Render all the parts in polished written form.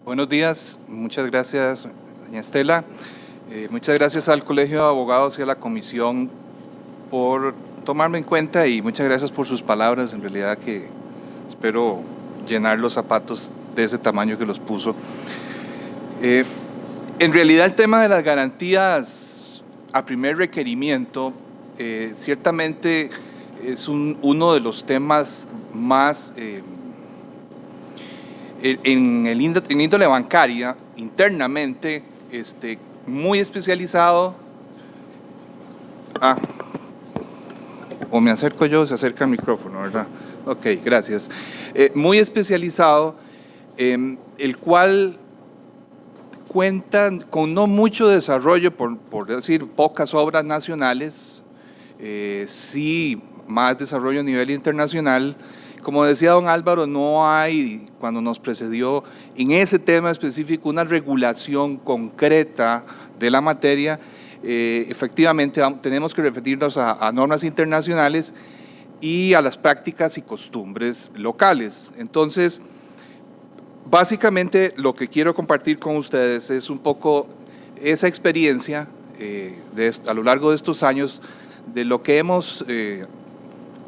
Buenos días, muchas gracias, doña Estela. Muchas gracias al Colegio de Abogados y a la Comisión por tomarme en cuenta y muchas gracias por sus palabras. En realidad que espero llenar los zapatos de ese tamaño que los puso. En realidad el tema de las garantías a primer requerimiento ciertamente es uno de los temas más en índole bancaria, internamente, muy especializado. O me acerco yo, se acerca el micrófono, ¿verdad? Ok, gracias. Muy especializado, el cual cuenta con no mucho desarrollo, por decir pocas obras nacionales, sí más desarrollo a nivel internacional. Como decía don Álvaro, no hay, cuando nos precedió, en ese tema específico una regulación concreta de la materia. Efectivamente, tenemos que referirnos a normas internacionales y a las prácticas y costumbres locales. Entonces, básicamente lo que quiero compartir con ustedes es un poco esa experiencia a lo largo de estos años, de lo que hemos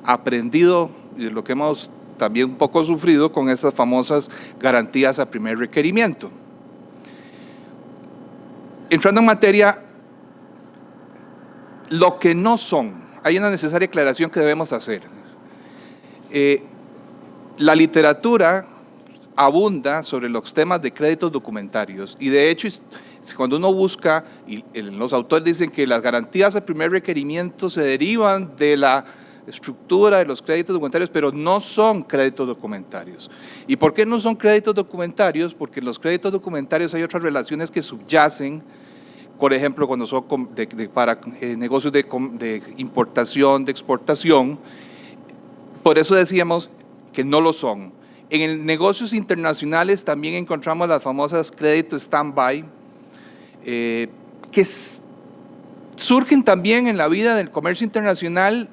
aprendido y de lo que hemos también un poco sufrido con estas famosas garantías a primer requerimiento. Entrando en materia, lo que no son, hay una necesaria aclaración que debemos hacer. La literatura abunda sobre los temas de créditos documentarios y de hecho cuando uno busca, y los autores dicen que las garantías a primer requerimiento se derivan de la estructura de los créditos documentarios, pero no son créditos documentarios. ¿Y por qué no son créditos documentarios? Porque en los créditos documentarios hay otras relaciones que subyacen, por ejemplo, cuando son para negocios de importación, de exportación. Por eso decíamos que no lo son. En negocios internacionales también encontramos las famosas créditos stand-by, que surgen también en la vida del comercio internacional.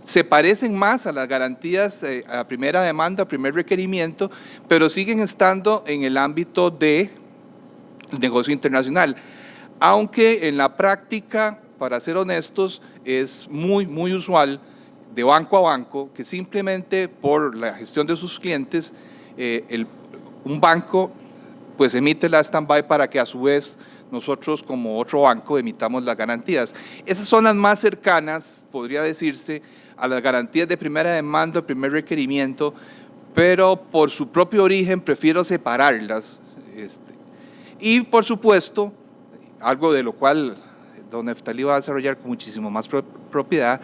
Se parecen más a las garantías a primera demanda, a primer requerimiento, pero siguen estando en el ámbito de negocio internacional. Aunque en la práctica, para ser honestos, es muy usual de banco a banco que simplemente por la gestión de sus clientes, un banco pues emite la stand-by para que a su vez nosotros como otro banco emitamos las garantías. Esas son las más cercanas, podría decirse, a las garantías de primera demanda, primer requerimiento, pero por su propio origen prefiero separarlas. Y por supuesto, algo de lo cual don Neftalí va a desarrollar con muchísimo más propiedad,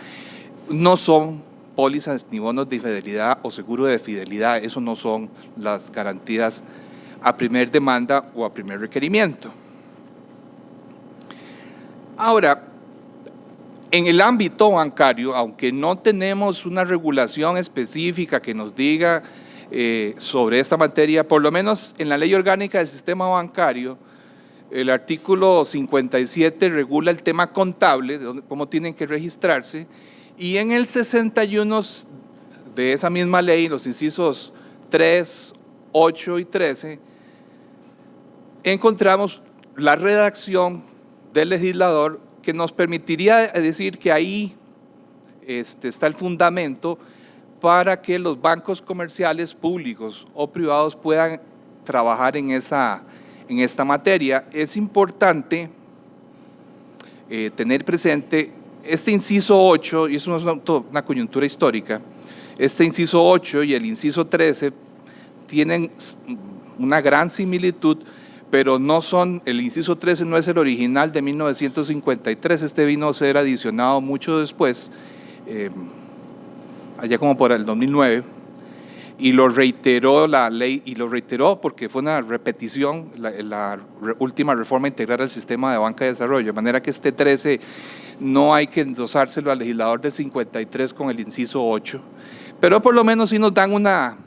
no son pólizas ni bonos de fidelidad o seguro de fidelidad. Eso no son las garantías a primer demanda o a primer requerimiento. Ahora, en el ámbito bancario, aunque no tenemos una regulación específica que nos diga sobre esta materia, por lo menos en la Ley Orgánica del Sistema Bancario, el artículo 57 regula el tema contable, de cómo tienen que registrarse, y en el 61 de esa misma ley, los incisos 3, 8 y 13, encontramos la redacción del legislador que nos permitiría decir que ahí está el fundamento para que los bancos comerciales públicos o privados puedan trabajar en esta materia. Es importante tener presente este inciso 8, y eso no es una coyuntura histórica, este inciso 8 y el inciso 13 tienen una gran similitud, pero no son, el inciso 13 no es el original de 1953, este vino a ser adicionado mucho después, allá como por el 2009, y lo reiteró la ley, y lo reiteró porque fue una repetición, la última reforma integral del sistema de banca de desarrollo, de manera que este 13 no hay que endosárselo al legislador del 53 con el inciso 8, pero por lo menos sí nos dan una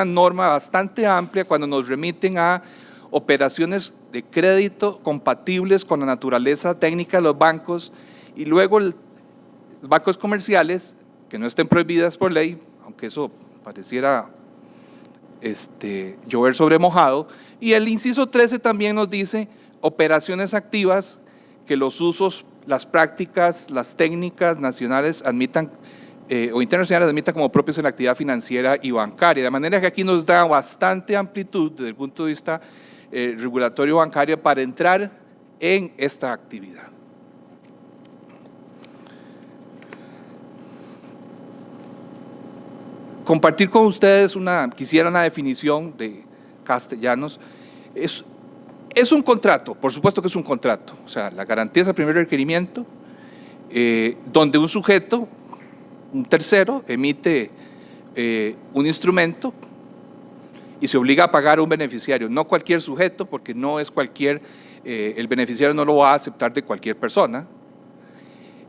norma bastante amplia cuando nos remiten a operaciones de crédito compatibles con la naturaleza técnica de los bancos, y luego los bancos comerciales que no estén prohibidas por ley, aunque eso pareciera llover sobre mojado. Y el inciso 13 también nos dice operaciones activas que los usos, las prácticas, las técnicas nacionales admitan o internacionales admitan como propios en la actividad financiera y bancaria. De manera que aquí nos da bastante amplitud desde el punto de vista regulatorio bancario para entrar en esta actividad. Compartir con ustedes quisiera una definición de Castellanos. Es un contrato, por supuesto que es un contrato. O sea, la garantía es el primer requerimiento, donde un sujeto, un tercero, emite un instrumento y se obliga a pagar a un beneficiario. No cualquier sujeto, porque no es cualquier, el beneficiario no lo va a aceptar de cualquier persona.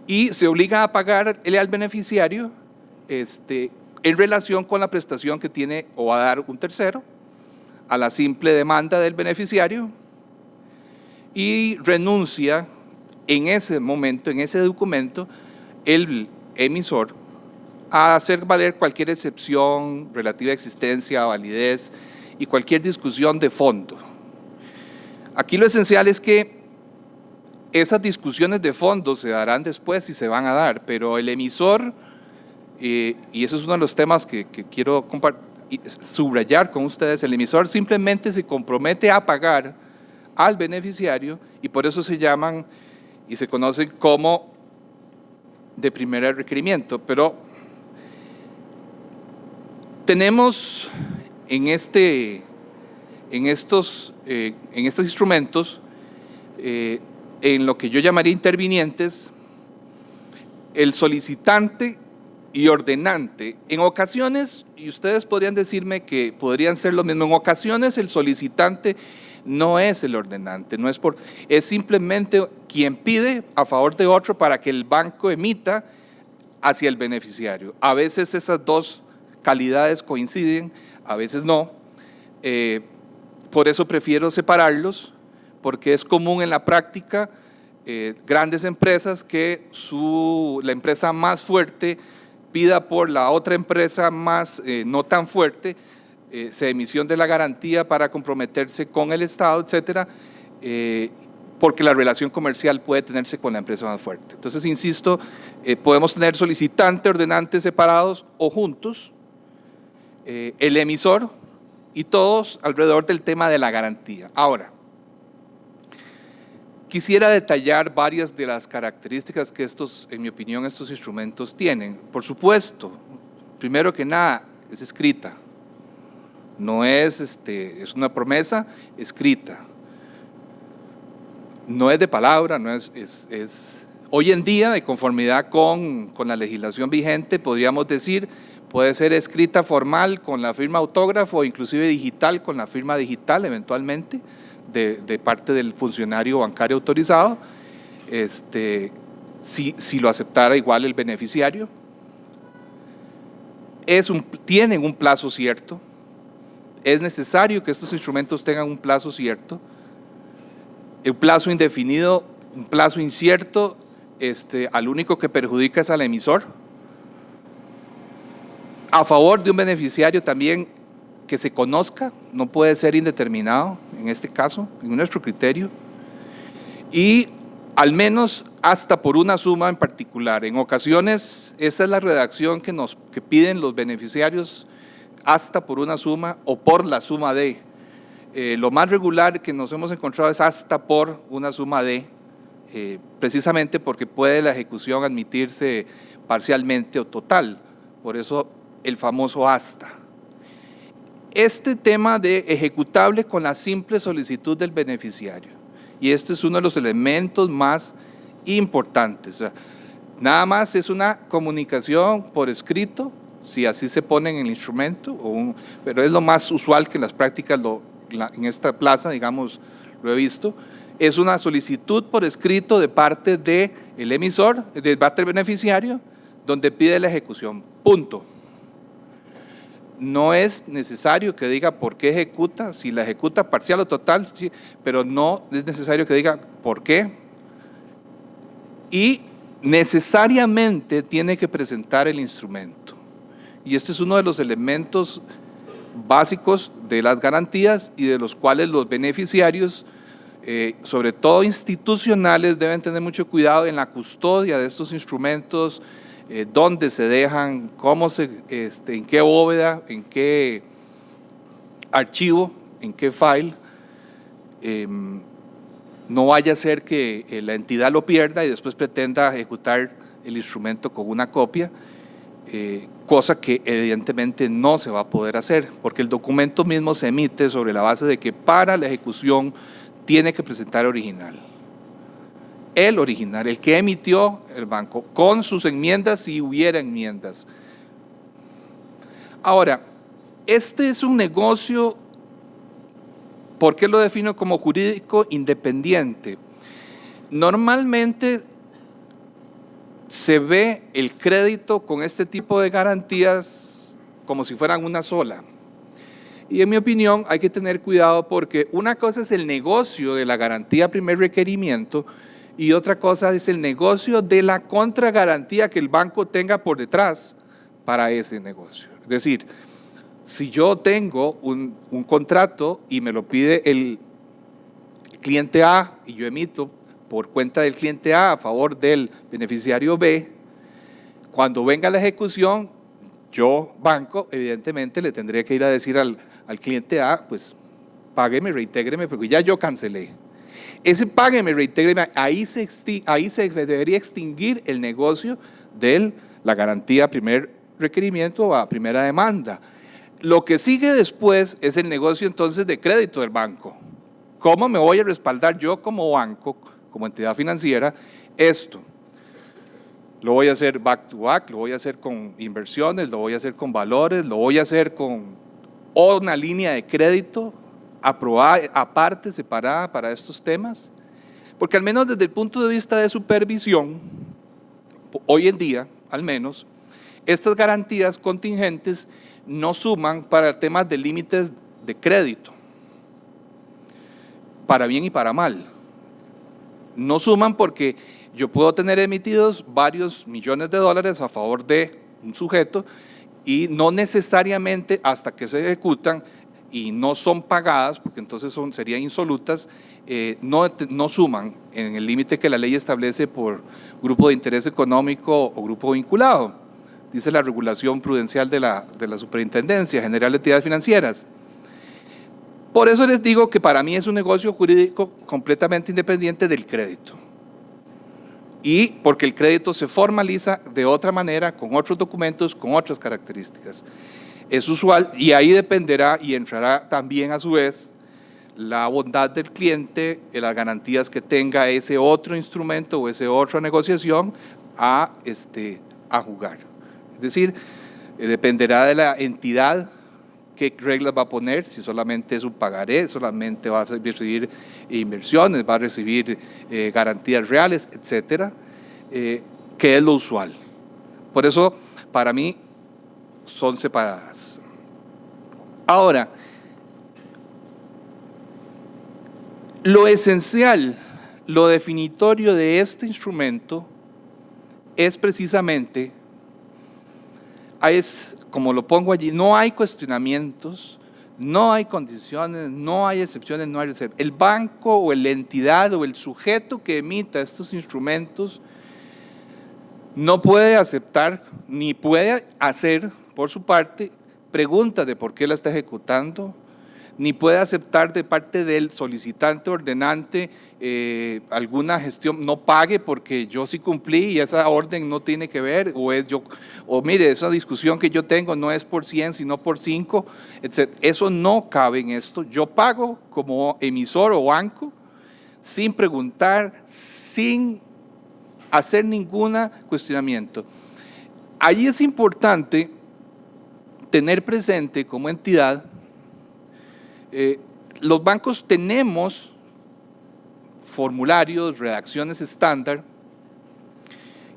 Y se obliga a pagar al beneficiario en relación con la prestación que tiene o va a dar un tercero, a la simple demanda del beneficiario, y renuncia en ese momento, en ese documento, el emisor a hacer valer cualquier excepción relativa a existencia, validez y cualquier discusión de fondo. Aquí lo esencial es que esas discusiones de fondo se darán después y se van a dar, pero el emisor, y eso es uno de los temas que quiero subrayar con ustedes, el emisor simplemente se compromete a pagar al beneficiario y por eso se llaman y se conocen como de primer requerimiento. Pero tenemos en estos instrumentos, en lo que yo llamaría intervinientes, el solicitante y ordenante. En ocasiones, y ustedes podrían decirme que podrían ser lo mismo, en ocasiones el solicitante no es el ordenante, es simplemente quien pide a favor de otro para que el banco emita hacia el beneficiario. A veces esas dos calidades coinciden, a veces no. Por eso prefiero separarlos, porque es común en la práctica grandes empresas que la empresa más fuerte pida por la otra empresa más no tan fuerte, se emisión de la garantía para comprometerse con el Estado, etcétera, porque la relación comercial puede tenerse con la empresa más fuerte. Entonces, insisto, podemos tener solicitante, ordenante separados o juntos, el emisor y todos alrededor del tema de la garantía. Ahora, quisiera detallar varias de las características que en mi opinión, estos instrumentos tienen. Por supuesto, primero que nada, es escrita. No es una promesa escrita. No es de palabra, no es hoy en día, de conformidad con la legislación vigente, podríamos decir, puede ser escrita formal con la firma autógrafo o inclusive digital con la firma digital eventualmente, de parte del funcionario bancario autorizado, si lo aceptara igual el beneficiario. Tienen un plazo cierto, es necesario que estos instrumentos tengan un plazo cierto, un plazo indefinido, un plazo incierto, al único que perjudica es al emisor. A favor de un beneficiario también que se conozca, no puede ser indeterminado en este caso, en nuestro criterio, y al menos hasta por una suma en particular. En ocasiones, esa es la redacción que piden los beneficiarios, hasta por una suma o por la suma de. Lo más regular que nos hemos encontrado es hasta por una suma de, precisamente porque puede la ejecución admitirse parcialmente o total, por eso el famoso hasta. Este tema de ejecutable con la simple solicitud del beneficiario, y este es uno de los elementos más importantes. O sea, nada más es una comunicación por escrito, si así se pone en el instrumento, pero es lo más usual que en las prácticas, en esta plaza, digamos, lo he visto, es una solicitud por escrito de parte del emisor, de parte del beneficiario, donde pide la ejecución, punto. No es necesario que diga por qué ejecuta, si la ejecuta parcial o total, sí, pero no es necesario que diga por qué. Y necesariamente tiene que presentar el instrumento. Y este es uno de los elementos básicos de las garantías y de los cuales los beneficiarios, sobre todo institucionales, deben tener mucho cuidado en la custodia de estos instrumentos, dónde se dejan, cómo en qué bóveda, en qué archivo, en qué file. No vaya a ser que la entidad lo pierda y después pretenda ejecutar el instrumento con una copia, cosa que evidentemente no se va a poder hacer, porque el documento mismo se emite sobre la base de que para la ejecución tiene que presentar original, el que emitió el banco, con sus enmiendas si hubiera enmiendas. Ahora, este es un negocio, ¿por qué lo defino como jurídico independiente? Normalmente se ve el crédito con este tipo de garantías como si fueran una sola. Y en mi opinión hay que tener cuidado porque una cosa es el negocio de la garantía primer requerimiento y otra cosa es el negocio de la contragarantía que el banco tenga por detrás para ese negocio. Es decir, si yo tengo un contrato y me lo pide el cliente A y yo emito por cuenta del cliente A favor del beneficiario B, cuando venga la ejecución, yo, banco, evidentemente le tendré que ir a decir al cliente A, pues págueme, reintégreme, porque ya yo cancelé. Ese págueme, reintégreme, ahí se debería extinguir el negocio de la garantía primer requerimiento a primera demanda. Lo que sigue después es el negocio entonces de crédito del banco. ¿Cómo me voy a respaldar yo como banco, como entidad financiera, esto? Lo voy a hacer back to back, lo voy a hacer con inversiones, lo voy a hacer con valores, lo voy a hacer con una línea de crédito aprobada, aparte, separada para estos temas. Porque al menos desde el punto de vista de supervisión, hoy en día, al menos, estas garantías contingentes no suman para temas de límites de crédito, para bien y para mal. No suman porque yo puedo tener emitidos varios millones de dólares a favor de un sujeto y no necesariamente hasta que se ejecutan y no son pagadas, porque entonces serían insolutas, no suman en el límite que la ley establece por grupo de interés económico o grupo vinculado, dice la regulación prudencial de la Superintendencia General de Entidades Financieras. Por eso les digo que para mí es un negocio jurídico completamente independiente del crédito. Y porque el crédito se formaliza de otra manera, con otros documentos, con otras características. Es usual y ahí dependerá y entrará también a su vez la bondad del cliente, las garantías que tenga ese otro instrumento o esa otra negociación a jugar. Es decir, dependerá de la entidad qué reglas va a poner, si solamente es un pagaré, solamente va a recibir inversiones, va a recibir garantías reales, etcétera, que es lo usual. Por eso, para mí, son separadas. Ahora, lo esencial, lo definitorio de este instrumento es precisamente, como lo pongo allí, no hay cuestionamientos, no hay condiciones, no hay excepciones, no hay reservas. El banco o la entidad o el sujeto que emita estos instrumentos no puede aceptar ni puede hacer por su parte preguntas de por qué la está ejecutando, ni puede aceptar de parte del solicitante ordenante alguna gestión, no pague porque yo sí cumplí y esa orden no tiene que ver, o mire, esa discusión que yo tengo no es por 100 sino por 5, etc. Eso no cabe en esto. Yo pago como emisor o banco sin preguntar, sin hacer ningún cuestionamiento. Ahí es importante tener presente como entidad, los bancos tenemos formularios, redacciones estándar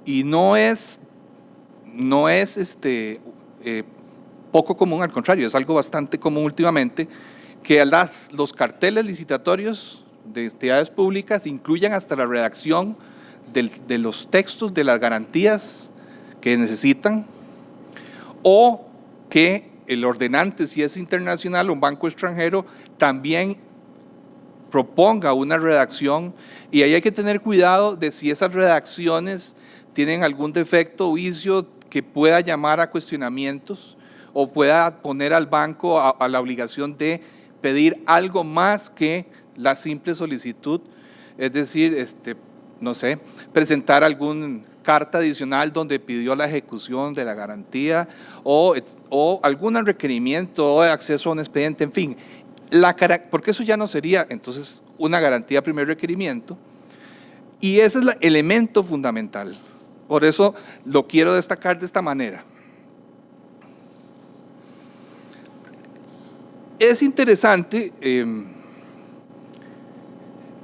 y no es poco común, al contrario, es algo bastante común últimamente que los carteles licitatorios de entidades públicas incluyan hasta la redacción de los textos de las garantías que necesitan o que el ordenante, si es internacional o un banco extranjero, también proponga una redacción, y ahí hay que tener cuidado de si esas redacciones tienen algún defecto o vicio que pueda llamar a cuestionamientos o pueda poner al banco a la obligación de pedir algo más que la simple solicitud, es decir, no sé, presentar alguna carta adicional donde pidió la ejecución de la garantía o algún requerimiento o acceso a un expediente, en fin, porque eso ya no sería entonces una garantía de primer requerimiento, y ese es el elemento fundamental. Por eso lo quiero destacar de esta manera. Es interesante,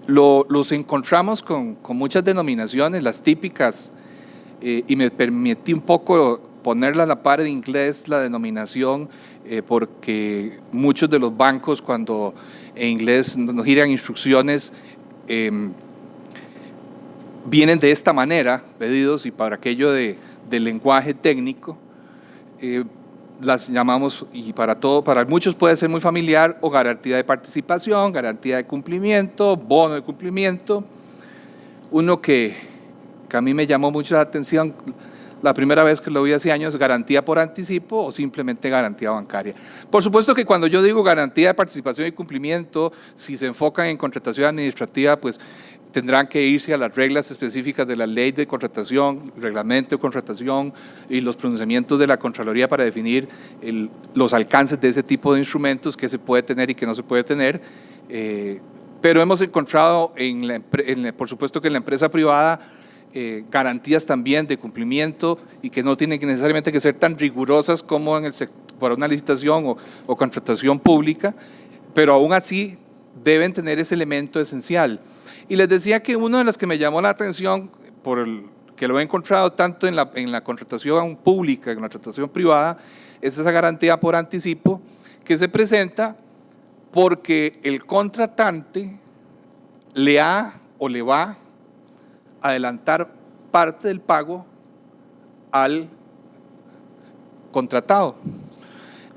los encontramos con muchas denominaciones, las típicas, y me permití un poco ponerla a la par en inglés, la denominación, porque muchos de los bancos cuando en inglés nos giran instrucciones, vienen de esta manera, pedidos, y para aquello del lenguaje técnico, las llamamos, y para muchos puede ser muy familiar, o garantía de participación, garantía de cumplimiento, bono de cumplimiento. Uno que a mí me llamó mucho la atención la primera vez que lo vi hace años, garantía por anticipo o simplemente garantía bancaria. Por supuesto que cuando yo digo garantía de participación y cumplimiento, si se enfocan en contratación administrativa, pues tendrán que irse a las reglas específicas de la ley de contratación, reglamento de contratación y los pronunciamientos de la Contraloría para definir los alcances de ese tipo de instrumentos que se puede tener y que no se puede tener. Pero hemos encontrado, por supuesto que en la empresa privada, garantías también de cumplimiento y que no tienen necesariamente que ser tan rigurosas como para una licitación o contratación pública, pero aún así deben tener ese elemento esencial. Y les decía que uno de los que me llamó la atención, que lo he encontrado tanto en la contratación pública, en la contratación privada, es esa garantía por anticipo que se presenta porque el contratante le va a adelantar parte del pago al contratado.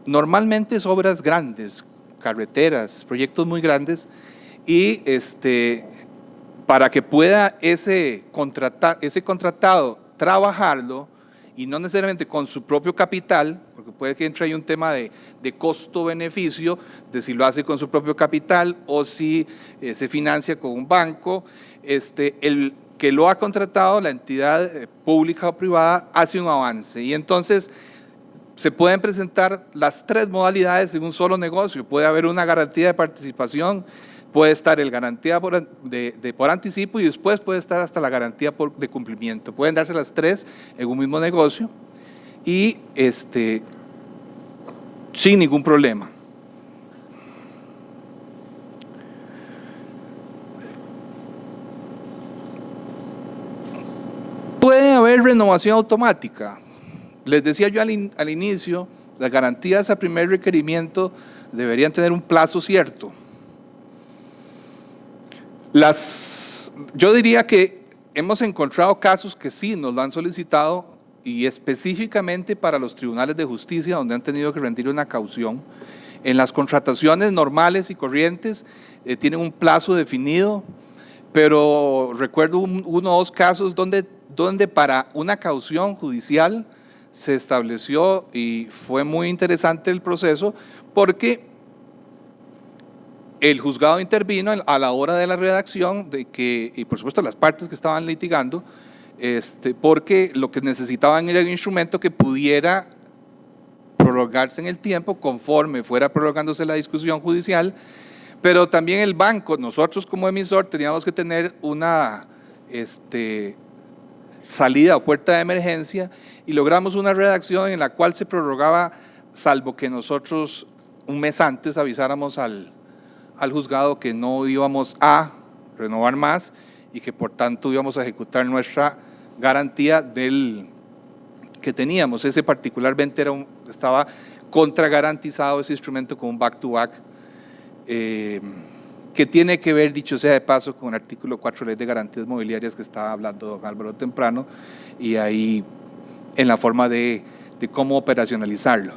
Normalmente es obras grandes, carreteras, proyectos muy grandes, y para que pueda ese contratado trabajarlo, y no necesariamente con su propio capital, porque puede que entre ahí un tema de costo-beneficio, de si lo hace con su propio capital o si se financia con un banco, el que lo ha contratado, la entidad pública o privada, hace un avance. Y entonces se pueden presentar las tres modalidades en un solo negocio. Puede haber una garantía de participación, puede estar el garantía por anticipo y después puede estar hasta la garantía de cumplimiento. Pueden darse las tres en un mismo negocio y sin ningún problema. Puede haber renovación automática. Les decía yo al inicio, las garantías a primer requerimiento deberían tener un plazo cierto. Yo diría que hemos encontrado casos que sí nos lo han solicitado, y específicamente para los tribunales de justicia donde han tenido que rendir una caución. En las contrataciones normales y corrientes tienen un plazo definido, pero recuerdo uno o dos casos donde para una caución judicial se estableció, y fue muy interesante el proceso, porque el juzgado intervino a la hora de la redacción, y por supuesto las partes que estaban litigando, porque lo que necesitaban era un instrumento que pudiera prolongarse en el tiempo conforme fuera prolongándose la discusión judicial, pero también el banco, nosotros como emisor teníamos que tener una salida o puerta de emergencia, y logramos una redacción en la cual se prorrogaba, salvo que nosotros un mes antes avisáramos al juzgado que no íbamos a renovar más y que por tanto íbamos a ejecutar nuestra garantía que teníamos. Ese particularmente estaba contragarantizado, ese instrumento, con un back-to-back, que tiene que ver, dicho sea de paso, con el artículo 4 de la Ley de Garantías Mobiliarias que estaba hablando don Álvaro temprano, y ahí en la forma de cómo operacionalizarlo.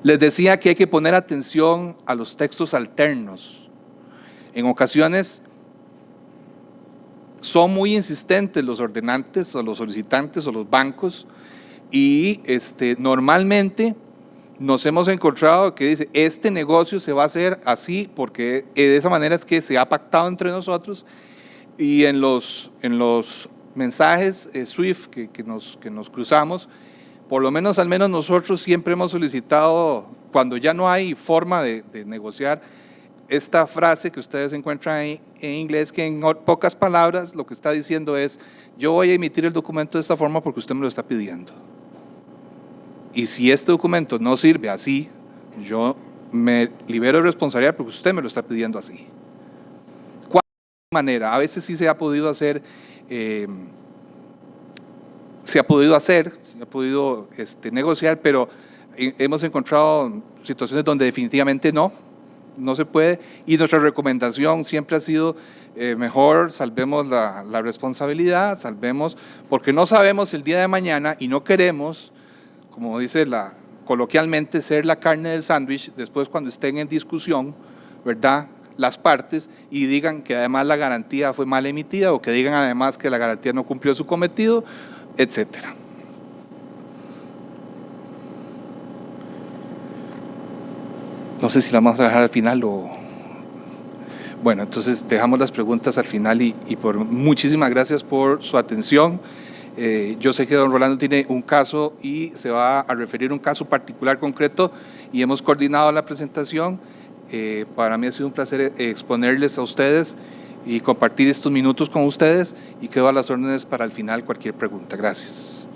Les decía que hay que poner atención a los textos alternos. En ocasiones son muy insistentes los ordenantes o los solicitantes o los bancos y normalmente nos hemos encontrado que dice, este negocio se va a hacer así porque de esa manera es que se ha pactado entre nosotros, y en los mensajes SWIFT que nos cruzamos, por lo menos al menos nosotros siempre hemos solicitado, cuando ya no hay forma de negociar, esta frase que ustedes encuentran ahí en inglés, que en pocas palabras lo que está diciendo es, yo voy a emitir el documento de esta forma porque usted me lo está pidiendo. Y si este documento no sirve así, yo me libero de responsabilidad porque usted me lo está pidiendo así. ¿Cuál manera? A veces sí se ha podido hacer, se ha podido negociar, pero hemos encontrado situaciones donde definitivamente no se puede, y nuestra recomendación siempre ha sido mejor salvemos la responsabilidad, salvemos, porque no sabemos el día de mañana y no queremos, como dice coloquialmente, ser la carne del sándwich después cuando estén en discusión, ¿verdad?, las partes, y digan que además la garantía fue mal emitida o que digan además que la garantía no cumplió su cometido, etcétera. No sé si la vamos a dejar al final o... Bueno, entonces dejamos las preguntas al final y muchísimas gracias por su atención. Yo sé que don Rolando tiene un caso y se va a referir a un caso particular concreto y hemos coordinado la presentación. Para mí ha sido un placer exponerles a ustedes y compartir estos minutos con ustedes, y quedo a las órdenes para al final cualquier pregunta. Gracias.